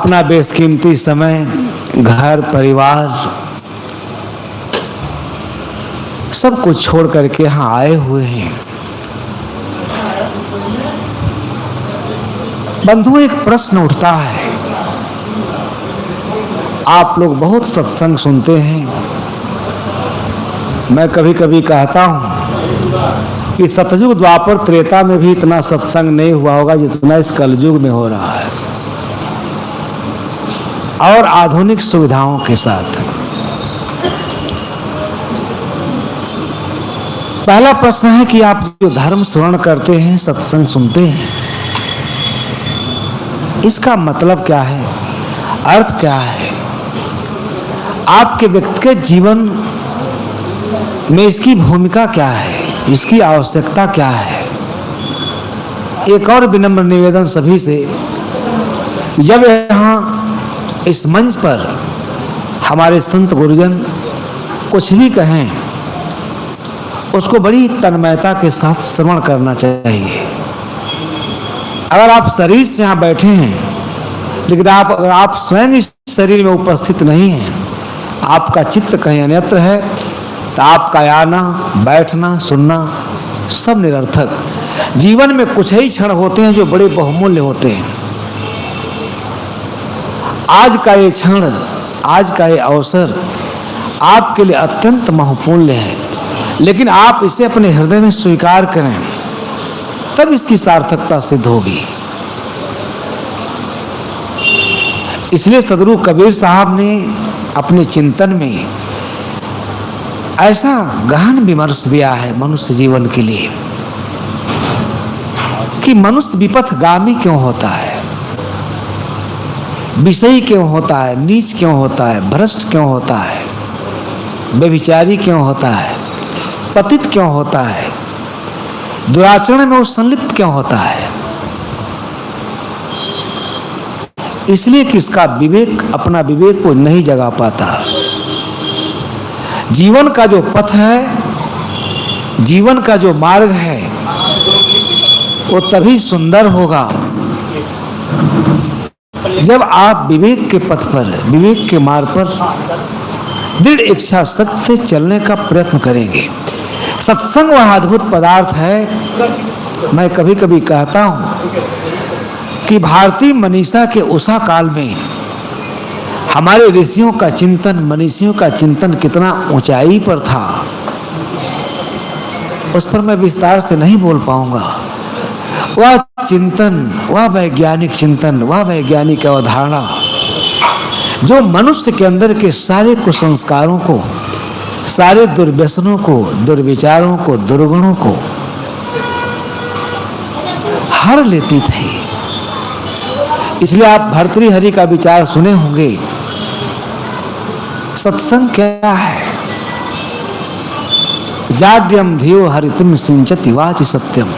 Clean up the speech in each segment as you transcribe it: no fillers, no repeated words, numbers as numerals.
अपना बेशकीमती समय, घर परिवार सब कुछ छोड़ करके यहाँ आए हुए हैं। बंधुओं, एक प्रश्न उठता है। आप लोग बहुत सत्संग सुनते हैं। मैं कभी कभी कहता हूं कि सतयुग द्वापर त्रेता में भी इतना सत्संग नहीं हुआ होगा जितना इस कलयुग में हो रहा है, और आधुनिक सुविधाओं के साथ। पहला प्रश्न है कि आप जो धर्म श्रवण करते हैं, सत्संग सुनते हैं, इसका मतलब क्या है, अर्थ क्या है, आपके व्यक्तिगत जीवन में इसकी भूमिका क्या है, इसकी आवश्यकता क्या है। एक और विनम्र निवेदन सभी से, जब यहाँ इस मंच पर हमारे संत गुरुजन कुछ भी कहें, उसको बड़ी तन्मयता के साथ श्रवण करना चाहिए। अगर आप शरीर से यहाँ बैठे हैं, लेकिन अगर आप स्वयं इस शरीर में उपस्थित नहीं हैं, आपका चित्त कहीं अन्यत्र है, तो आपका आना, बैठना, सुनना सब निरर्थक। जीवन में कुछ ही क्षण होते हैं जो बड़े बहुमूल्य होते हैं। आज का ये क्षण, आज का ये अवसर आपके लिए अत्यंत महत्वपूर्ण है, लेकिन आप इसे अपने हृदय में स्वीकार करें, तब इसकी सार्थकता सिद्ध होगी। इसलिए सदगुरु कबीर साहब ने अपने चिंतन में ऐसा गहन विमर्श दिया है मनुष्य जीवन के लिए कि मनुष्य विपथगामी क्यों होता है, विषयी क्यों होता है, नीच क्यों होता है, भ्रष्ट क्यों होता है, व्यभिचारी क्यों होता है, पतित क्यों होता है, दुराचरण में वो संलिप्त क्यों होता है। इसलिए कि इसका विवेक, अपना विवेक को नहीं जगा पाता। जीवन का जो पथ है, जीवन का जो मार्ग है, वो तभी सुंदर होगा जब आप विवेक के पथ पर, विवेक के मार्ग पर दृढ़ इच्छा शक्ति से चलने का प्रयत्न करेंगे। सत्संग वह अद्भुत पदार्थ है। मैं कभी कभी कहता हूं कि भारतीय मनीषा के उषा काल में हमारे ऋषियों का चिंतन, मनीषियों का चिंतन कितना ऊंचाई पर था, उस पर मैं विस्तार से नहीं बोल पाऊंगा। वह चिंतन, वह वैज्ञानिक चिंतन, वह वैज्ञानिक अवधारणा जो मनुष्य के अंदर के सारे कुसंस्कारों को, सारे दुर्व्यसनों को, दुर्विचारों को, दुर्गुणों को हर लेती थी। इसलिए आप भर्तृहरि का विचार सुने होंगे। सत्संग क्या है? जाड्यम धियो हरितुम सिंचति वाचि सत्यम।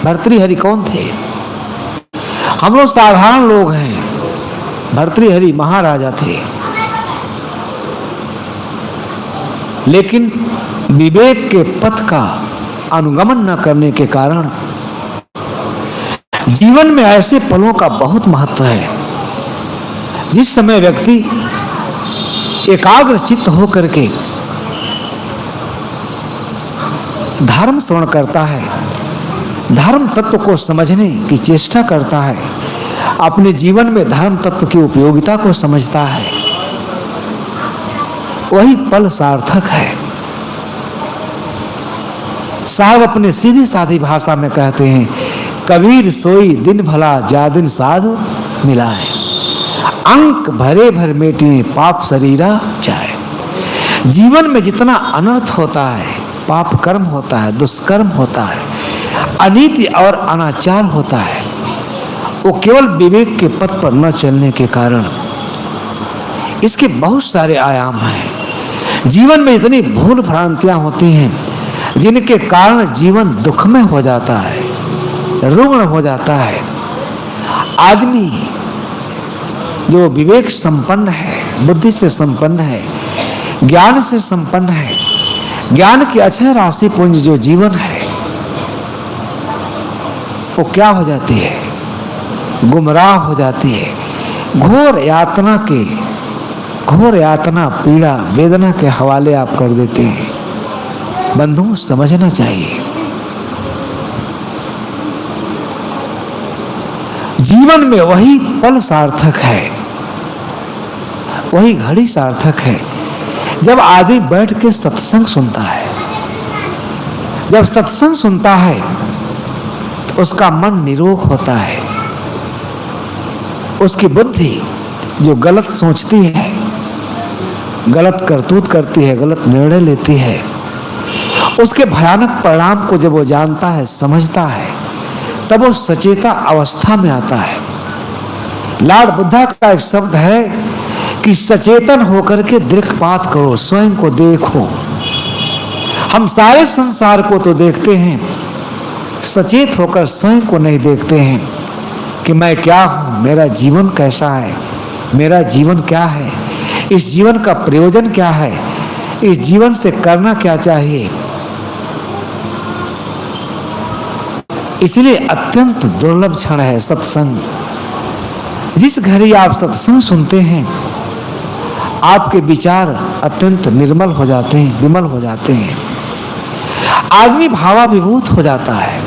भर्तृहरि कौन थे? हम लोग साधारण लोग हैं, भर्तृहरि महाराजा थे। लेकिन विवेक के पथ का अनुगमन न करने के कारण जीवन में ऐसे पलों का बहुत महत्व है जिस समय व्यक्ति एकाग्र चित्त होकर के धर्म श्रवण करता है, धर्म तत्व को समझने की चेष्टा करता है, अपने जीवन में धर्म तत्व की उपयोगिता को समझता है, वही पल सार्थक है। साहब अपने सीधी साधी भाषा में कहते हैं, कबीर सोई दिन भला जा दिन साधु मिलाए, अंक भरे भर मेटी पाप शरीरा जाए। जीवन में जितना अनर्थ होता है, पाप कर्म होता है, दुष्कर्म होता है, अनीति और अनाचार होता है, वो केवल विवेक के पथ पर न चलने के कारण। इसके बहुत सारे आयाम हैं। जीवन में इतनी भूल भ्रांतियां होती हैं जिनके कारण जीवन दुख में हो जाता है, रुग्ण हो जाता है। आदमी जो विवेक संपन्न है, बुद्धि से संपन्न है, ज्ञान से संपन्न है, ज्ञान की अक्षय राशि पुंज जो जीवन है, वो क्या हो जाती है? गुमराह हो जाती है, घोर यातना पीड़ा वेदना के हवाले आप कर देते हैं। बंधुओं, समझना चाहिए, जीवन में वही पल सार्थक है, वही घड़ी सार्थक है जब आदमी बैठ के सत्संग सुनता है। जब सत्संग सुनता है तो उसका मन निरोग होता है, उसकी बुद्धि जो गलत सोचती है, गलत करतूत करती है, गलत निर्णय लेती है, उसके भयानक परिणाम को जब वो जानता है, समझता है, तब वो सचेता अवस्था में आता है। लॉर्ड बुद्धा का एक शब्द है कि सचेतन होकर के दृक्पात करो, स्वयं को देखो। हम सारे संसार को तो देखते हैं, सचेत होकर स्वयं को नहीं देखते हैं कि मैं क्या हूं, मेरा जीवन कैसा है, मेरा जीवन क्या है, इस जीवन का प्रयोजन क्या है, इस जीवन से करना क्या चाहिए। इसलिए अत्यंत दुर्लभ क्षण है सत्संग। जिस घड़ी आप सत्संग सुनते हैं, आपके विचार अत्यंत निर्मल हो जाते हैं, विमल हो जाते हैं, आदमी भावाभिभूत हो जाता है।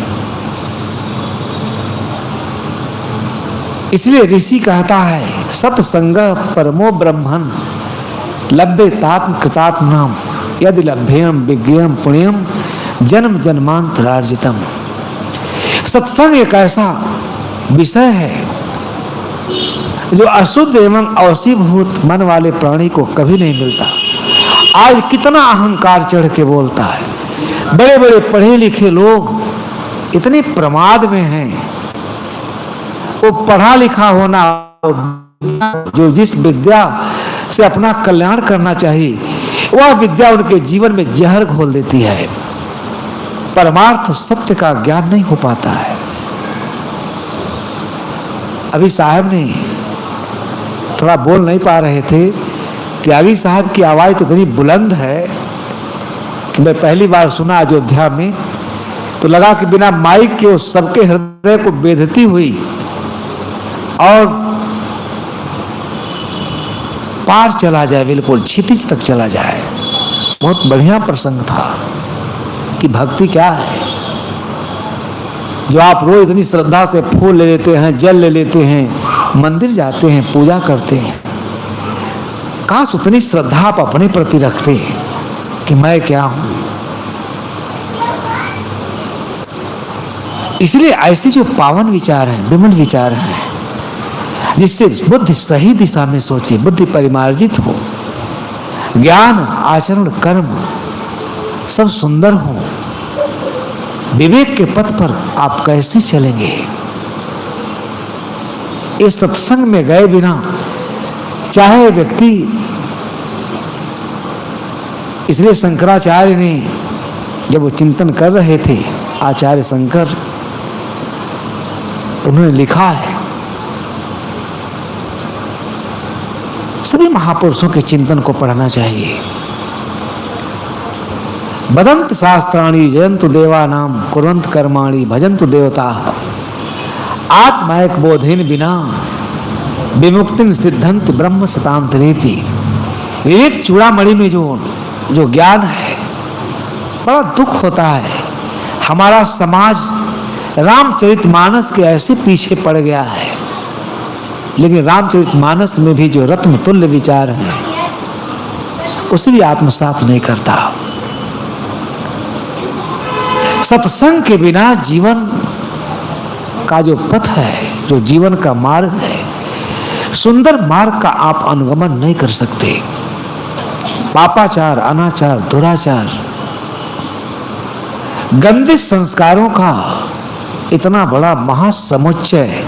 इसलिए ऋषि कहता है, सत्संग परमो ब्रह्मन् लभ्येतात्म कृतात्मनाम यदि लभ्येयं विज्ञेयं पुण्यम जन्म जन्मांतरार्जितम। सत्संग एक ऐसा विषय है जो अशुद्ध एवं अवसीभूत मन वाले प्राणी को कभी नहीं मिलता। आज कितना अहंकार चढ़ के बोलता है, बड़े बड़े पढ़े लिखे लोग इतने प्रमाद में हैं। वो पढ़ा लिखा होना, जो जिस विद्या से अपना कल्याण करना चाहिए, वह विद्या उनके जीवन में जहर घोल देती है। परमार्थ सत्य का ज्ञान नहीं हो पाता है। अभी साहब ने थोड़ा बोल नहीं पा रहे थे, त्यागी साहब की आवाज तो इतनी बुलंद है कि मैं पहली बार सुना अयोध्या में, तो लगा कि बिना माइक के उस सबके हृदय को बेधती हुई और पार चला जाए, बिल्कुल क्षितिज तक चला जाए। बहुत बढ़िया प्रसंग था कि भक्ति क्या है, जो आप रोज इतनी श्रद्धा से फूल ले लेते हैं, जल ले लेते हैं, मंदिर जाते हैं, पूजा करते हैं। काश उतनी श्रद्धा आप अपने प्रति रखते हैं कि मैं क्या हूं। इसलिए ऐसे जो पावन विचार हैं, विमल विचार हैं, जिससे बुद्धि सही दिशा में सोचे, बुद्धि परिमार्जित हो, ज्ञान आचरण कर्म सब सुंदर हो, विवेक के पथ पर आप कैसे चलेंगे। इस सत्संग में गए बिना चाहे व्यक्ति, इसलिए शंकराचार्य ने जब वो चिंतन कर रहे थे, आचार्य शंकर, उन्होंने लिखा है, सभी महापुरुषों के चिंतन को पढ़ना चाहिए। बदंत शास्त्राणि जयंतु देवानाम कुर्वन्त कर्माणि भजन्तु देवताः आत्मायक बोधेन बिना विमुक्तिं सिद्धन्ति ब्रह्म सतांतरेपि। विवेक चूड़ामणि में जो ज्ञान है, बड़ा दुख होता है। हमारा समाज रामचरितमानस के ऐसे पीछे पड़ गया है, लेकिन रामचरितमानस में भी जो रत्न तुल्य विचार हैं, उसे भी आत्मसात नहीं करता। सत्संग के बिना जीवन का जो पथ है, जो जीवन का मार्ग है, सुंदर मार्ग का आप अनुगमन नहीं कर सकते। पापाचार, अनाचार, दुराचार, गंदे संस्कारों का इतना बड़ा महासमुच्चय,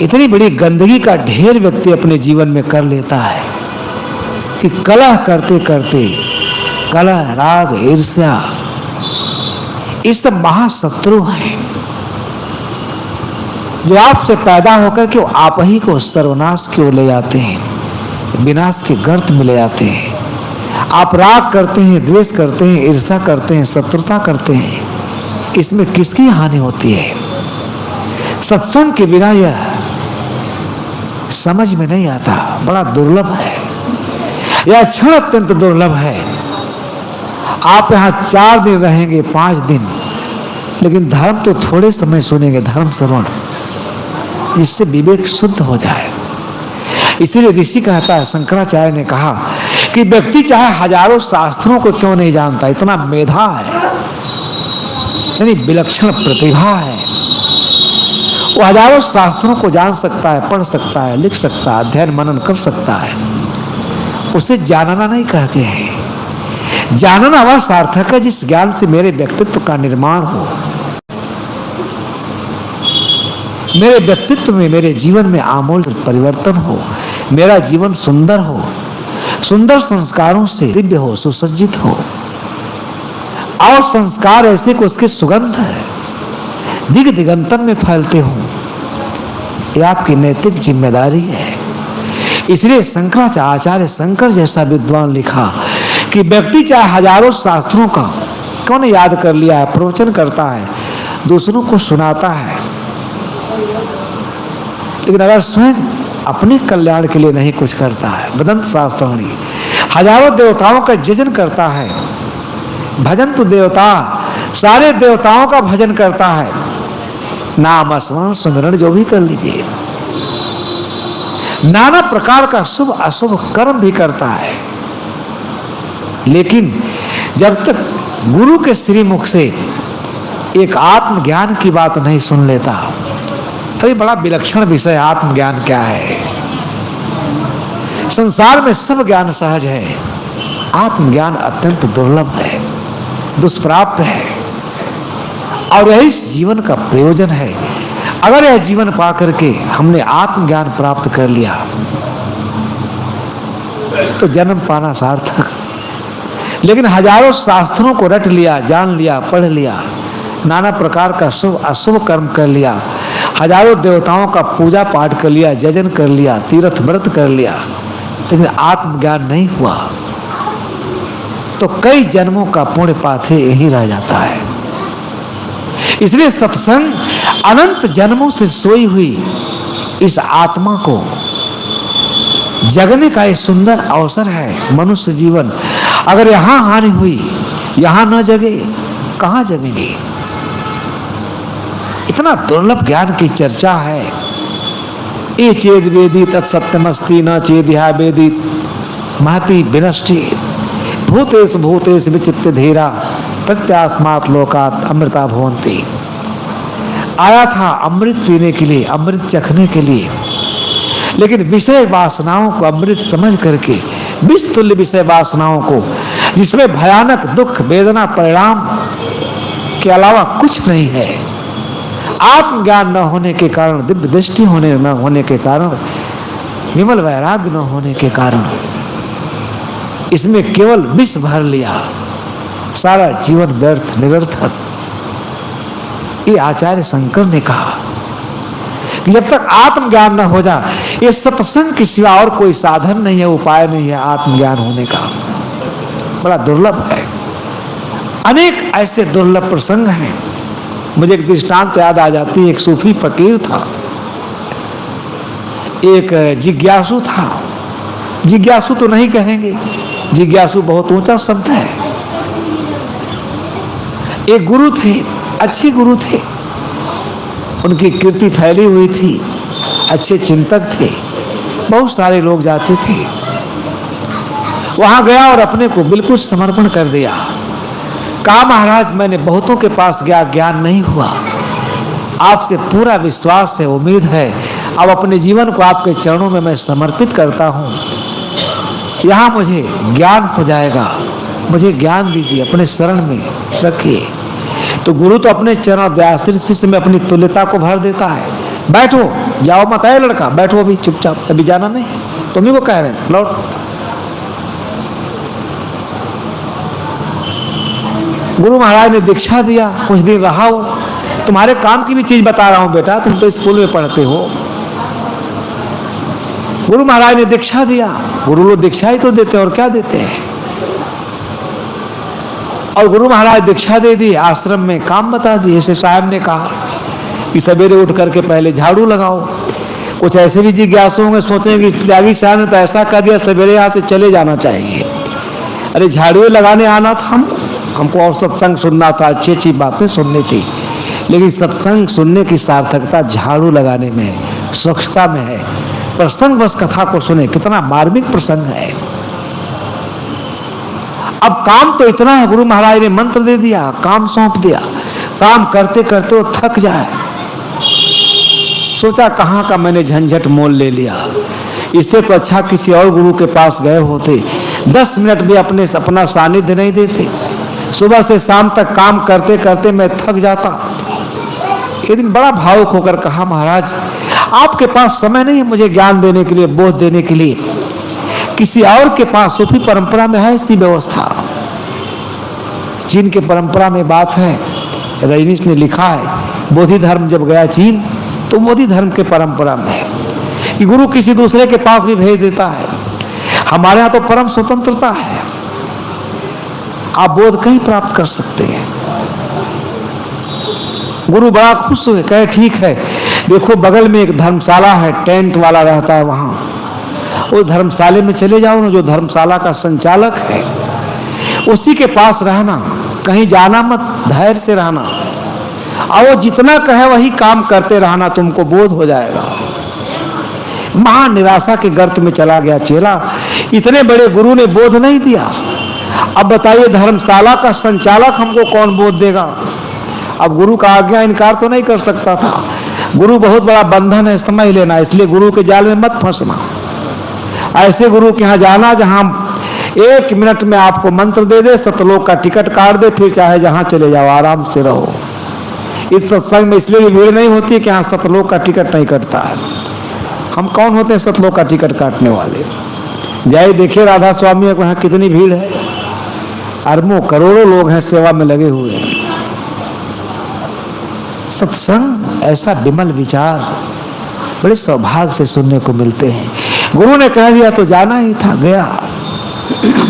इतनी बड़ी गंदगी का ढेर व्यक्ति अपने जीवन में कर लेता है कि कलह करते करते, कलह, राग, ईर्ष्या, ये सब महाशत्रु हैं जो आपसे पैदा होकर के आप ही को सर्वनाश की ओर ले जाते हैं, विनाश के गर्त में ले जाते हैं। आप राग करते हैं, द्वेष करते हैं, ईर्ष्या करते हैं, शत्रुता करते हैं, इसमें किसकी हानि होती है। सत्संग के बिना यह समझ में नहीं आता, बड़ा दुर्लभ है। यह क्षण अत्यंत दुर्लभ है। आप यहाँ 4 दिन रहेंगे, 5 दिन, लेकिन धर्म तो थोड़े समय सुनेंगे, धर्म श्रवण, जिससे विवेक शुद्ध हो जाए। इसीलिए ऋषि कहता है, शंकराचार्य ने कहा कि व्यक्ति चाहे हजारों शास्त्रों को क्यों नहीं जानता, इतना मेधा है, इतनी विलक्षण प्रतिभा है, वो हजारों शास्त्रों को जान सकता है, पढ़ सकता है, लिख सकता है, अध्ययन मनन कर सकता है, उसे जानना नहीं कहते हैं। जानना वह सार्थक है जिस ज्ञान से मेरे व्यक्तित्व का निर्माण हो, मेरे व्यक्तित्व में, मेरे जीवन में आमूल परिवर्तन हो, मेरा जीवन सुंदर हो, सुंदर संस्कारों से दिव्य हो, सुसज्जित हो, और संस्कार ऐसे को उसके सुगंध दिग दिगंतन में फैलते हो। यह आपकी नैतिक जिम्मेदारी है। इसलिए शंकराचार्य, आचार्य शंकर जैसा विद्वान लिखा कि व्यक्ति चाहे हजारों शास्त्रों का कौन याद कर लिया है, प्रवचन करता है, दूसरों को सुनाता है, लेकिन अगर स्वयं अपने कल्याण के लिए नहीं कुछ करता है, वेदांत शास्त्राणी, हजारों देवताओं का जजन करता है, भजन तो देवता, सारे देवताओं का भजन करता है, नाम स्मरण सुमिरन जो भी कर लीजिए, नाना प्रकार का शुभ अशुभ कर्म भी करता है, लेकिन जब तक गुरु के श्रीमुख से एक आत्मज्ञान की बात नहीं सुन लेता, अभी बड़ा विलक्षण विषय आत्मज्ञान क्या है। संसार में सब ज्ञान सहज है, आत्मज्ञान अत्यंत दुर्लभ है, दुष्प्राप्त है, और यही जीवन का प्रयोजन है। अगर यह जीवन पा करके हमने आत्मज्ञान प्राप्त कर लिया तो जन्म पाना सार्थक। लेकिन हजारों शास्त्रों को रट लिया, जान लिया, पढ़ लिया, नाना प्रकार का शुभ अशुभ कर्म कर लिया, हजारों देवताओं का पूजा पाठ कर लिया, जजन कर लिया, तीर्थ व्रत कर लिया, लेकिन आत्मज्ञान नहीं हुआ तो कई जन्मों का पुण्य पाथे यही रह जाता है। इसलिए सत्संग अनंत जन्मों से सोई हुई इस आत्मा को जगने का एक सुंदर अवसर है। मनुष्य जीवन अगर यहां हानि हुई, यहां न जगे, कहां जगेंगे। इतना दुर्लभ ज्ञान की चर्चा है। ये चेद वेदी तत्सत्यमस्ति न चेदिहा वेदी महति विनष्टि भूतेश भूतेश विचित्त धीरा प्रत्यास्मात् लोकात् अमृता भवन्ति। आया था अमृत पीने के लिए, अमृत चखने के लिए, लेकिन विषय वासनाओं को अमृत समझ करके, विष तुल्य विषय वासनाओं को, जिसमें भयानक दुख वेदना परिणाम के अलावा कुछ नहीं है, आत्मज्ञान न होने के कारण, दिव्य दृष्टि न होने के कारण, विमल वैराग्य न होने के कारण इसमें केवल विष भर लिया, सारा जीवन व्यर्थ निरर्थक। ये आचार्य शंकर ने कहा कि जब तक आत्मज्ञान न हो जा, ये सत्संग के सिवा और कोई साधन नहीं है, उपाय नहीं है आत्मज्ञान होने का। बड़ा दुर्लभ है। अनेक ऐसे दुर्लभ प्रसंग हैं। मुझे एक दृष्टांत याद आ जाती है। एक सूफी फकीर था, एक जिज्ञासु था। जिज्ञासु तो नहीं कहेंगे, जिज्ञासु बहुत ऊंचा शब्द है। एक गुरु थे, अच्छे गुरु थे, उनकी कीर्ति फैली हुई थी, अच्छे चिंतक थे, बहुत सारे लोग जाते थे। वहां गया और अपने को बिल्कुल समर्पण कर दिया। कहा, महाराज मैंने बहुतों के पास गया, ज्ञान नहीं हुआ, आपसे पूरा विश्वास है, उम्मीद है, अब अपने जीवन को आपके चरणों में मैं समर्पित करता हूं, यहाँ मुझे ज्ञान हो जाएगा, मुझे ज्ञान दीजिए, अपने शरण में रखिए। तो गुरु तो अपने चरण दयाशील शिष्य में अपनी तुल्यता को भर देता है। बैठो, जाओ मत, आए लड़का, बैठो अभी चुपचाप, अभी जाना नहीं, तुम ही को कह रहे हैं, लौट। गुरु महाराज ने दीक्षा दिया, कुछ दिन रहा हो। तुम्हारे काम की भी चीज बता रहा हूं बेटा, तुम तो स्कूल में पढ़ते हो। गुरु महाराज ने दीक्षा दिया। गुरु लोग दीक्षा ही तो देते हैं, और क्या देते हैं। और गुरु महाराज दीक्षा दे दी, आश्रम में काम बता दिए। जैसे साहब ने कहा कि सवेरे उठ करके पहले झाड़ू लगाओ, कुछ ऐसे भी जिज्ञासु होंगे, सोचेंगे कि त्यागी शाह ने तो ऐसा कर दिया, सवेरे यहाँ से चले जाना चाहिए। अरे झाड़ू लगाने आना था हमको और सत्संग सुनना था, अच्छी अच्छी बातें सुननी थी। लेकिन सत्संग सुनने की सार्थकता झाड़ू लगाने में है, स्वच्छता में है। प्रसंग बस कथा को सुने, कितना मार्मिक प्रसंग है। अब काम तो इतना है, गुरु महाराज ने मंत्र दे दिया, काम सौंप दिया, काम करते करते वो थक जाए। सोचा कहाँ का मैंने झंझट मोल ले लिया, इससे तो अच्छा किसी और गुरु के पास गए होते। 10 मिनट भी अपना सानिध्य नहीं देते। सुबह से शाम तक काम करते करते मैं थक जाता। एक दिन बड़ा भावुक होकर कहा, महाराज आपके पास समय नहीं है मुझे ज्ञान देने के लिए, बोध देने के लिए। किसी और के पास, सूफी परंपरा में है ऐसी व्यवस्था। चीन के परंपरा में बात है, रजनीश ने लिखा है, बोधि धर्म जब गया चीन तो बोधि धर्म के परंपरा में है कि गुरु किसी दूसरे के पास भी भेज देता है। हमारे यहाँ तो परम स्वतंत्रता है, आप बोध कहीं प्राप्त कर सकते हैं। गुरु बड़ा खुश हुए, कहे ठीक है, देखो बगल में एक धर्मशाला है, टेंट वाला रहता है, वहां उस धर्मशाले में चले जाओ ना, जो धर्मशाला का संचालक है उसी के पास रहना, कहीं जाना मत, धैर्य से रहना, और वो जितना कहे वही काम करते रहना, तुमको बोध हो जाएगा। महा निराशा के गर्त में चला गया चेला, इतने बड़े गुरु ने बोध नहीं दिया। अब बताइए धर्मशाला का संचालक हमको कौन बोध देगा। अब गुरु का आज्ञा इनकार तो नहीं कर सकता था। गुरु बहुत बड़ा बंधन है, समझ लेना, इसलिए गुरु के जाल में मत फंसना। ऐसे गुरु के यहाँ जाना जहाँ 1 मिनट में आपको मंत्र दे दे, सतलोक का टिकट काट दे, फिर चाहे जहाँ चले जाओ आराम से रहो। इस सत्संग में इसलिए भी भीड़ नहीं होती कि यहाँ सतलोक का टिकट नहीं कटता है। हम कौन होते हैं सतलोक का टिकट काटने वाले। जाए देखिए राधा स्वामी को यहाँ कितनी भीड़ है, अरबों करोड़ों लोग हैं सेवा में लगे हुए हैं। सत्संग ऐसा विमल विचार बड़े सौभाग्य से सुनने को मिलते हैं। गुरु ने कह दिया तो जाना ही था, गया।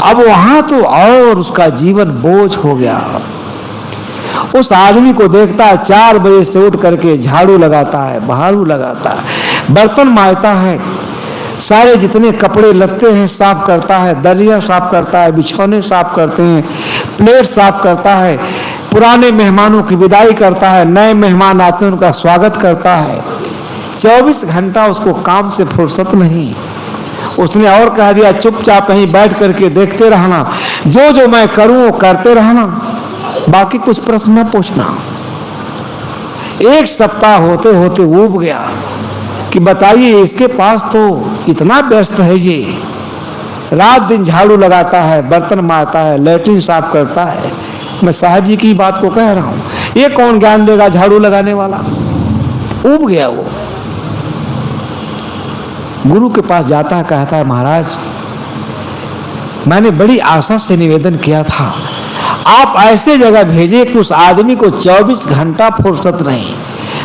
अब वहां तो और उसका जीवन बोझ हो गया। उस आदमी को देखता है 4 बजे से उठ करके झाड़ू लगाता है, बहारू लगाता है, बर्तन मांजता है, सारे जितने कपड़े लत्ते हैं साफ करता है, दरिया साफ करता है, बिछौने साफ करते हैं, प्लेट साफ करता है, पुराने मेहमानों की विदाई करता है, नए मेहमान आते हैं उनका स्वागत करता है। 24 घंटा उसको काम से फुर्सत नहीं। उसने और कह दिया चुपचाप कहीं बैठ करके देखते रहना, जो जो मैं करूं वो करते रहना, बाकी कुछ प्रश्न न पूछना। 1 सप्ताह होते होते ऊब गया कि बताइए इसके पास तो इतना व्यस्त है, ये रात दिन झाड़ू लगाता है, बर्तन मारता है, लैट्रिन साफ करता है। मैं साहब जी की बात को कह रहा हूं, ये कौन ज्ञान देगा झाड़ू लगाने वाला। ऊब गया वो। गुरु के पास जाता है, कहता है महाराज मैंने बड़ी आशा से निवेदन किया था, आप ऐसे जगह भेजे कि उस आदमी को 24 घंटा फुर्सत नहीं,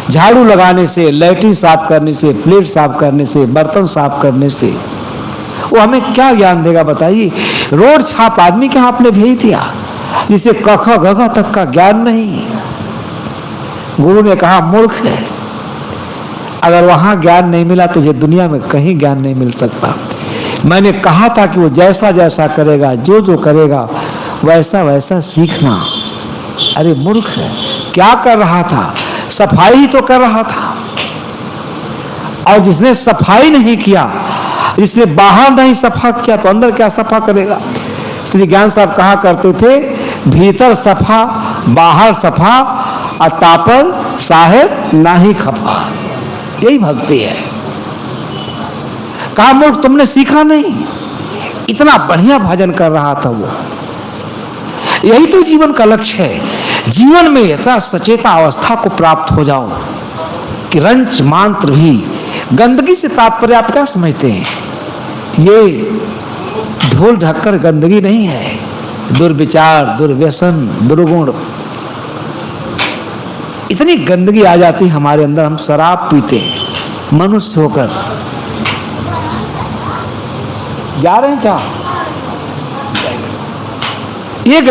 झाड़ू लगाने से, लैट्रिन साफ करने से, प्लेट साफ करने से, बर्तन साफ करने से। वो हमें क्या ज्ञान देगा बताइए। रोड छाप आदमी के आपने भेज दिया जिसे कख गघ तक का ज्ञान नहीं। गुरु ने कहा मूर्ख है, अगर वहां ज्ञान नहीं मिला तुझे दुनिया में कहीं ज्ञान नहीं मिल सकता। मैंने कहा था कि वो जैसा जैसा करेगा, जो जो करेगा वैसा वैसा सीखना। अरे मूर्ख है, क्या कर रहा था, सफाई ही तो कर रहा था। और जिसने सफाई नहीं किया, जिसने बाहर नहीं सफा किया तो अंदर क्या सफा करेगा। श्री ज्ञान साहब कहा करते थे, भीतर सफा बाहर सफा, अतापर साहेब ना ही खफा। यही भक्ति है। कहा मूर्ख तुमने सीखा नहीं, इतना बढ़िया भजन कर रहा था वो। यही तो जीवन का लक्ष्य है। जीवन में यथा सचेता अवस्था को प्राप्त हो जाओ कि रंच मात्र भी। गंदगी से तात्पर्य आप क्या समझते हैं, ये धूल ढककर गंदगी नहीं है, दुर्विचार, दुर्व्यसन, दुर्गुण। इतनी गंदगी आ जाती हमारे अंदर, हम शराब पीते हैं मनुष्य होकर। जा रहे हैं क्या, ये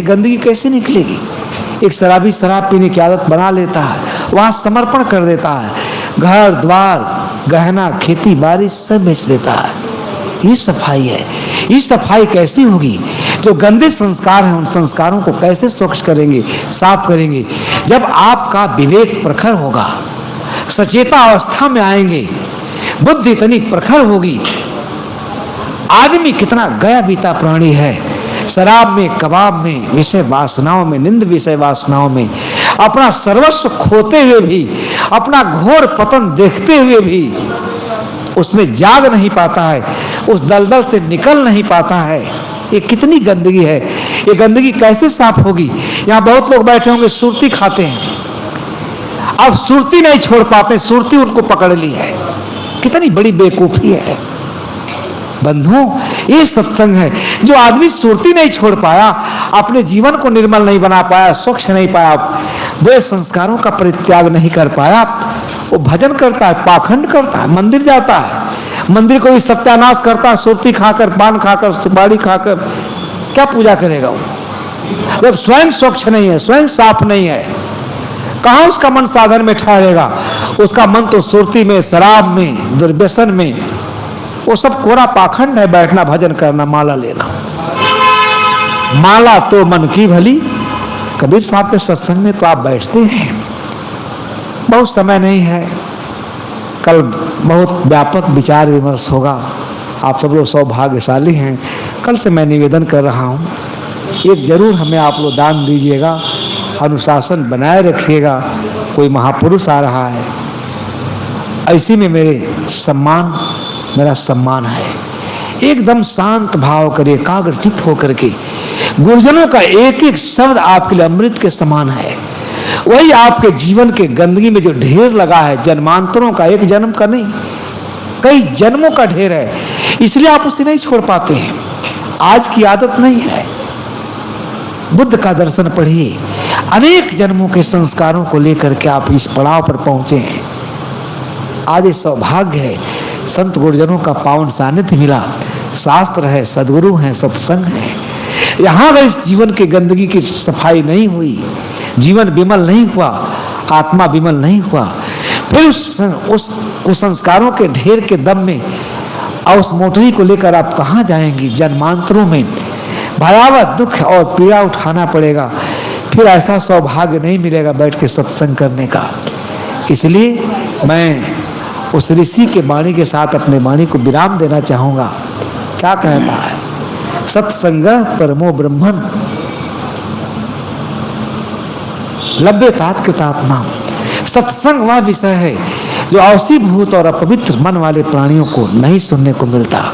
गंदगी कैसे निकलेगी। एक शराबी शराब पीने की आदत बना लेता है, वहां समर्पण कर देता है, घर द्वार गहना, खेती बाड़ी सब बेच देता है। ये सफाई है। ये सफाई कैसी होगी? जो गंदे संस्कार हैं उन संस्कारों को कैसे स्वच्छ करेंगे, साफ करेंगे? जब आपका विवेक प्रखर होगा, सचेता अवस्था में आएंगे, बुद्धि इतनी प्रखर होगी। आदमी कितना गया बीता प्राणी है, शराब में, कबाब में, विषय वासनाओं में, निंद विषय वासनाओं में अपना सर्वस्व खोते हुए भी, अपना घोर पतन देखते हुए भी उसमें जाग नहीं पाता है, उस दलदल से निकल नहीं पाता है। ये कितनी गंदगी है। ये गंदगी कैसे साफ होगी? यहाँ बहुत लोग बैठे होंगे सुरती खाते हैं, अब सुरती नहीं छोड़ पाते, सुरती उनको पकड़ ली है। कितनी बड़ी बेवकूफी है बंधुओं। ये सत्संग है। जो आदमी सुरती नहीं छोड़ पाया, अपने जीवन को निर्मल नहीं बना पाया, स्वच्छ नहीं पाया, वे संस्कारों का परित्याग नहीं कर पाया, वो भजन करता है, पाखंड करता है, मंदिर जाता है, मंदिर को भी सत्यानाश करता है, सुरती खाकर, पान खाकर, सुपारी खाकर, क्या पूजा करेगा वो? जब स्वयं स्वच्छ नहीं है, स्वयं साफ नहीं है, कहां उसका मन साधन में ठहरेगा? उसका मन तो सुरती में, शराब में, दुर्व्यसन में, वो सब कोरा पाखंड है। बैठना, भजन करना, माला लेना। माला तो मन की भली। कबीर साहब के सत्संग में तो आप बैठते हैं, बहुत समय नहीं है, कल बहुत व्यापक विचार विमर्श होगा। आप सब लोग सौभाग्यशाली हैं। कल से मैं निवेदन कर रहा हूँ, एक जरूर हमें आप लोग दान दीजिएगा, अनुशासन बनाए रखिएगा। कोई महापुरुष आ रहा है, ऐसी में मेरा सम्मान है। एकदम शांत भाव करिए, एकाग्रचित होकर के। गुरुजनों का एक एक शब्द आपके लिए अमृत के समान है। वही आपके जीवन के गंदगी में जो ढेर लगा है, जन्मांतरों का, एक जन्म का नहीं, कई जन्मों का ढेर है, इसलिए आप उसे नहीं छोड़ पाते हैं। आज की आदत नहीं है। बुद्ध का दर्शन पढ़िए, अनेक जन्मों के संस्कारों को लेकर के आप इस पड़ाव पर पहुंचे हैं। आज ये सौभाग्य है, संत गुरुजनों का पावन सानिध्य मिला, शास्त्र है, सद्गुरु हैं, सत्संग है। यहाँ अगर इस जीवन की गंदगी की सफाई नहीं हुई, जीवन विमल नहीं हुआ, आत्मा विमल नहीं हुआ, फिर उस कुसंस्कारों के ढेर के दम में और उस मोटरी को लेकर आप कहाँ जाएंगी? जन्मांतरों में भयावह दुख और पीड़ा उठाना पड़ेगा। फिर ऐसा सौभाग्य नहीं मिलेगा बैठ के सत्संग करने का। इसलिए मैं उस ऋषि के वाणी के साथ अपने वाणी को विराम देना चाहूँगा। क्या कहता है? सत्संग परमो ब्रह्मन लभ्यतात कृतात्मा। सत्संग वह विषय है जो अवसीभूत और अपवित्र मन वाले प्राणियों को नहीं सुनने को मिलता।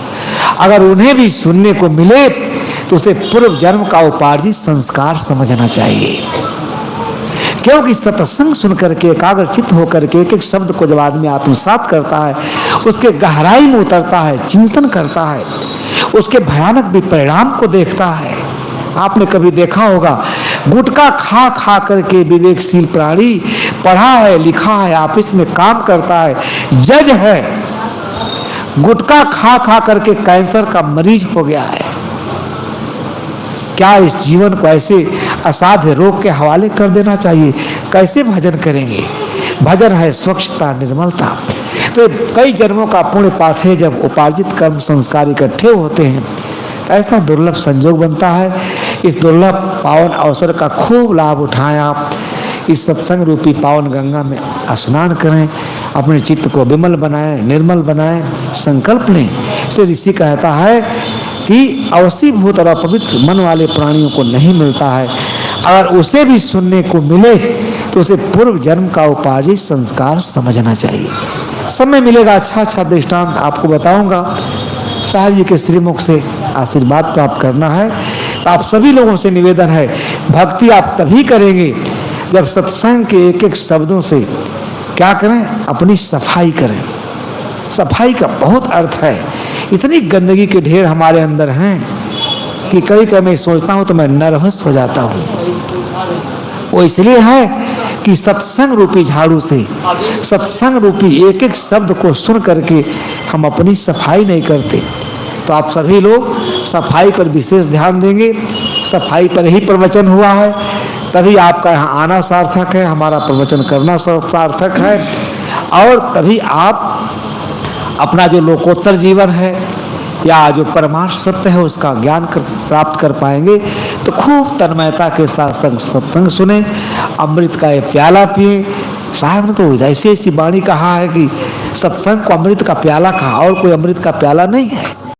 अगर उन्हें भी सुनने को मिले तो उसे पूर्व जन्म का उपार्जित संस्कार समझना चाहिए। क्योंकि सत्संग सुनकर के एकाग्रचित होकर के एक एक शब्द को जब आदमी आत्मसात करता है, उसके गहराई में उतरता है, चिंतन करता है, उसके भयानक भी परिणाम को देखता है। आपने कभी देखा होगा, गुटखा खा खा करके विवेकशील प्राणी पढ़ा है, लिखा है, ऑफिस में काम करता है, जज है, गुटखा खा खा करके कैंसर का मरीज हो गया है। क्या इस जीवन को ऐसे असाध्य रोग के हवाले कर देना चाहिए? कैसे भजन करेंगे? भजन है स्वच्छता, निर्मलता। तो कई जन्मों का पुण्य पाठ है। जब उपार्जित कर्म संस्कार इकट्ठे होते हैं, ऐसा दुर्लभ संजोग बनता है। इस दुर्लभ पावन अवसर का खूब लाभ उठाएं। आप इस सत्संग रूपी पावन गंगा में स्नान करें, अपने चित्त को विमल बनाएं, निर्मल बनाएं, संकल्प लें। इसलिए ऋषि कहता है कि अवसीभूत और अपवित्र मन वाले प्राणियों को नहीं मिलता है। अगर उसे भी सुनने को मिले तो उसे पूर्व जन्म का उपार्जित संस्कार समझना चाहिए। समय मिलेगा, अच्छा अच्छा दृष्टांत आपको बताऊंगा। साहब जी के श्रीमुख से आशीर्वाद प्राप्त करना है। आप सभी लोगों से निवेदन है, भक्ति आप तभी करेंगे जब सत्संग के एक एक शब्दों से क्या करें? अपनी सफाई करें। सफाई का बहुत अर्थ है। इतनी गंदगी के ढेर हमारे अंदर हैं कि कई कई मैं सोचता हूँ तो मैं नर्वस हो जाता हूँ। वो इसलिए है कि सत्संग रूपी झाड़ू से, सत्संग रूपी एक एक शब्द को सुन करके हम अपनी सफाई नहीं करते। तो आप सभी लोग सफाई पर विशेष ध्यान देंगे। सफाई पर ही प्रवचन हुआ है, तभी आपका यहाँ आना सार्थक है, हमारा प्रवचन करना सार्थक है, और तभी आप अपना जो लोकोत्तर जीवन है या जो परमार्थ सत्य है उसका ज्ञान प्राप्त कर पाएंगे। तो खूब तन्मयता के साथ सत्संग सुने, अमृत का ये प्याला पिए। साहब ने तो ऐसी ऐसी वाणी कहा है कि सत्संग को अमृत का प्याला कहा, और कोई अमृत का प्याला नहीं है।